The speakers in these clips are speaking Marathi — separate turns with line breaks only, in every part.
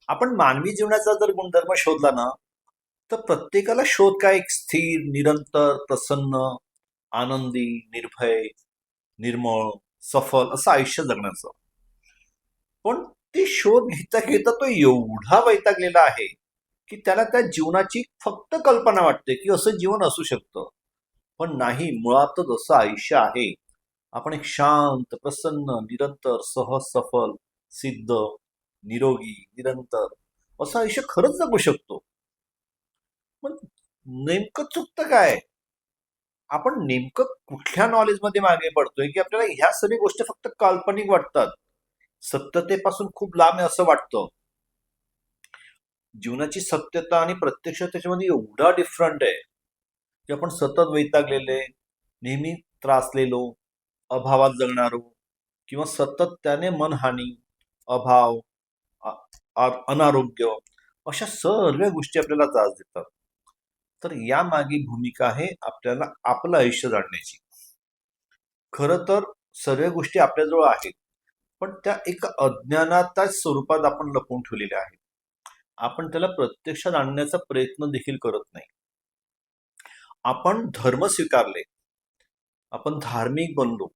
आपण मानवी जीवनाचा जर गुणधर्म शोधला ना, तर प्रत्येकाला शोध काय एक स्थिर, निरंतर, प्रसन्न, आनंदी, निर्भय, निर्मळ, सफल असं आयुष्य जगण्याचं. पण ते शोध घेता घेता तो एवढा वैतागलेला आहे की त्याला त्या जीवनाची फक्त कल्पना वाटते की असं जीवन असू शकतं. पण नाही, मुळातच असं आयुष्य आहे. आपण एक शांत, प्रसन्न, निरंतर, सहज, सफल, सिद्ध, निरोगी, निरंतर असं आयुष्य खरंच जगू शकतो. पण नेमकं चुकतं काय? आपण नेमकं कुठल्या नॉलेजमध्ये मागे पडतोय की आपल्याला ह्या सगळ्या गोष्टी फक्त काल्पनिक वाटतात, सत्यतेपासून खूप लांब आहे असं वाटतं. जीवनाची सत्यता आणि प्रत्यक्ष त्याच्यामध्ये एवढा डिफरंट आहे की आपण सतत वैतागलेले, नेहमी त्रासलेलो, अभावात जगणारो किंवा सतत त्याने मनहानी, अभाव, अनारोग्य अशा सर्व गोष्टी आपल्याला त्रास देतात. तर यामागे भूमिका आहे आपल्याला आपलं आयुष्य जाणण्याची. खरं तर सर्व गोष्टी आपल्याजवळ आहेत, पण त्या एका अज्ञानाच्या स्वरूपात आपण लपवून ठेवलेल्या आहेत. आपण त्याला प्रत्यक्षात आणण्याचा प्रयत्न देखील करत नाही. आपण धर्म स्वीकारले, आपण धार्मिक बनलो,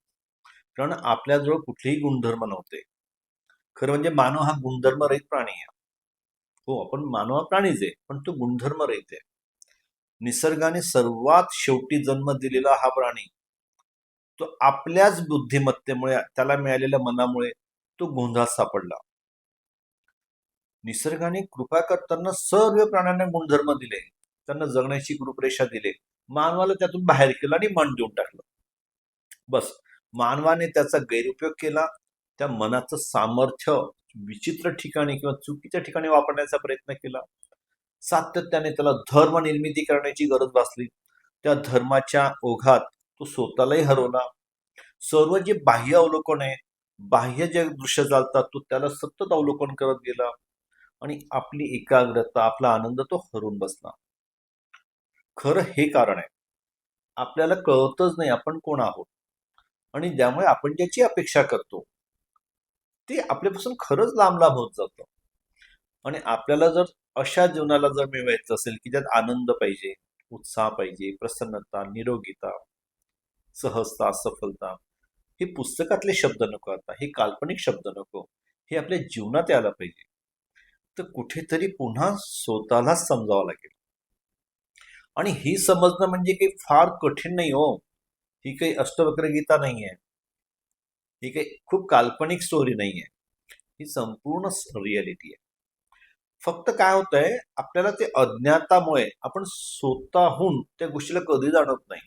कारण आपल्याजवळ कुठलेही गुणधर्म नव्हते. खरं म्हणजे मानव हा गुणधर्म रहित प्राणी आहे. हो, आपण मानव हा प्राणीच आहे, पण तो गुणधर्म रहित आहे. निसर्गाने सर्वात शेवटी जन्म दिलेला हा प्राणी, तो आपल्याच बुद्धिमत्तेमुळे, त्याला मिळालेल्या मनामुळे तो गोंधळात सापडला. निसर्गाने कृपा करताना सर्व प्राण्यांना गुणधर्म दिले, त्यांना जगण्याची रूपरेषा दिले. मानवाला त्यातून बाहेर केलं आणि मन देऊन टाकलं. बस, मानवाने त्याचा गैरउपयोग केला. त्या मनाचं सामर्थ्य विचित्र ठिकाणी किंवा चुकीच्या ठिकाणी वापरण्याचा प्रयत्न केला. सातत्याने त्याला धर्म निर्मिती करण्याची गरज भासली. त्या धर्माच्या ओघात तो स्वतःलाही हरवला. सर्व जे बाह्य अवलोकन आहे, बाह्य जे दृश्य चालतात, तो त्याला सतत अवलोकन करत गेला आणि आपली एकाग्रता, आपला आनंद तो हरवून बसला. खरं हे कारण आहे, आपल्याला कळतच नाही आपण कोण आहोत आणि त्यामुळे आपण ज्याची अपेक्षा करतो ते आपल्यापासून खरंच लांब लांब होत जातं. आणि आपल्याला जर अशा जीवनाला जर मिळवायचं असेल की ज्यात आनंद पाहिजे, उत्साह पाहिजे, प्रसन्नता, निरोगीता, सहजता, सफलता, हे पुस्तकातले शब्द नको, आता हे काल्पनिक शब्द नको, हे आपल्या जीवनात यायला पाहिजे. तर कुठेतरी पुन्हा स्वतःलाच समजावं लागेल. आणि ही समजणं म्हणजे काही फार कठीण नाही हो. ही काही अष्टवक्र गीता नाहीये, ही काही खूप काल्पनिक स्टोरी नाहीये. ही संपूर्ण रियालिटी आहे. फक्त काय होतंय, आपल्याला ते अज्ञातामुळे आपण स्वतःहून त्या गोष्टीला कधी जाणवत नाही,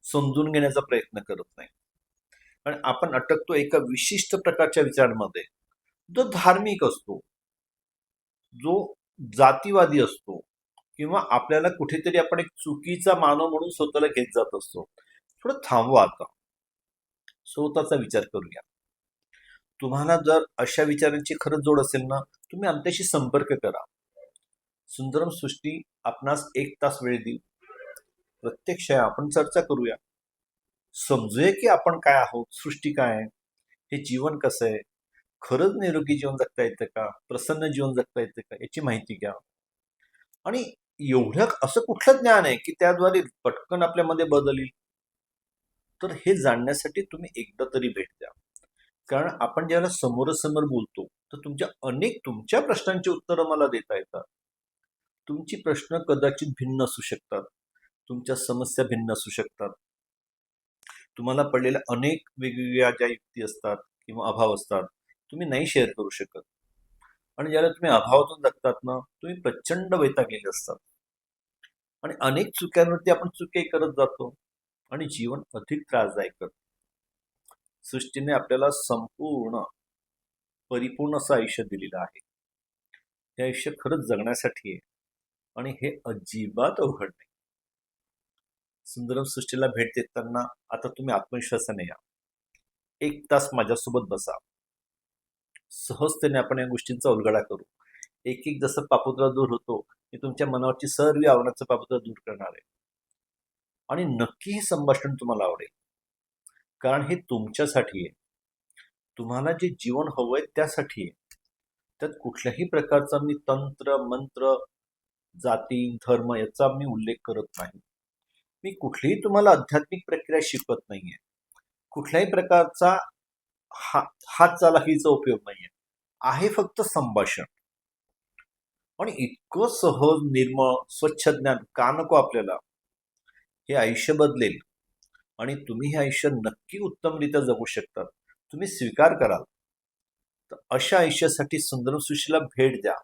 समजून घेण्याचा प्रयत्न करत नाही. आणि आपण अटकतो एका विशिष्ट प्रकारच्या विचारांमध्ये, जो धार्मिक असतो, जो जातीवादी असतो, किंवा आपल्याला कुठेतरी आपण एक चुकीचा मानव म्हणून स्वतःला घेत जात असतो. थोडं थांबवा आता, स्वतःचा विचार करूया. तुम्हाला जर अशा विचारांची खरंच जोड असेल ना, तुम्ही आमच्याशी संपर्क करा. सुंदरम सृष्टी आपणास 1 तास वेळ देईल. प्रत्यक्ष आपण चर्चा करूया, समजूया की आपण काय आहोत, सृष्टी काय आहे, हे जीवन कसं आहे, खरंच निरोगी जीवन जगता येतं का, प्रसन्न जीवन जगता येतं का, याची माहिती घ्या. आणि एवढं असं कुठलं ज्ञान आहे की त्याद्वारे पटकन आपल्यामध्ये बदल येईल? तर हे जाणण्यासाठी तुम्ही एकदा तरी भेट द्या. कारण आपण ज्याला समोरासमोर बोलतो, तर तुमच्या प्रश्नांची उत्तरं मला देता येतात. तुमची प्रश्न कदाचित भिन्न असू शकतात, तुमच्या समस्या भिन्न असू शकतात, तुम्हाला पडलेल्या अनेक वेगवेगळ्या ज्या युक्ती असतात किंवा अभाव असतात, तुम्ही नाही शेअर करू शकत. आणि ज्याला तुम्ही अभावातून जगतात ना, तुम्ही प्रचंड वैतागलेले असतात. आणि अनेक चुक्यांवरती आपण चुके करत जातो आणि जीवन अधिक त्रासदायक करतो. सृष्टीने आपल्याला संपूर्ण, परिपूर्ण असं आयुष्य दिलेलं आहे. हे आयुष्य खरंच जगण्यासाठी आहे आणि हे अजिबात अवघड नाही. सुंदरम सृष्टीला भेट देताना आता तुम्ही आत्मविश्वासाने या. 1 तास माझ्यासोबत बसा. सहजतेने आपण या गोष्टींचा उलगडा करू. एक एक जसं पापुद्रा दूर होतो, मी तुमच्या मनावरची सर्व आवनाचं पापुद्रा दूर करणार आहे. आणि नक्की हे संभाषण तुम्हाला आवडेल, कारण हे तुमच्यासाठी आहे. तुम्हाला जे जीवन हवंय त्यासाठी आहे. त्यात कुठल्याही प्रकारचा मी तंत्र मंत्र जाती धर्म याचा मी उल्लेख करत नाही. मी कुठलीही तुम्हाला आध्यात्मिक प्रक्रिया शिकवत नाहीये. कुठल्याही प्रकारचा हात चालाखीचा उपयोग नाहीये. आहे फक्त संभाषण. आणि इतकं सहज निर्मळ स्वच्छ ज्ञान का नको आपल्याला? हे आयुष्य बदलेल आणि तुम्ही हे आयुष्य नक्की उत्तमरित्या जगू शकता. तुम्ही स्वीकार कराल. तर अशा आयुष्यासाठी सुंदरम सुशीला भेट द्या.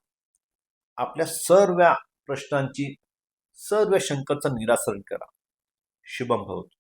आपल्या सर्व प्रश्नांची सर्व शंकांचं निराकरण करा. शुभम भवतु.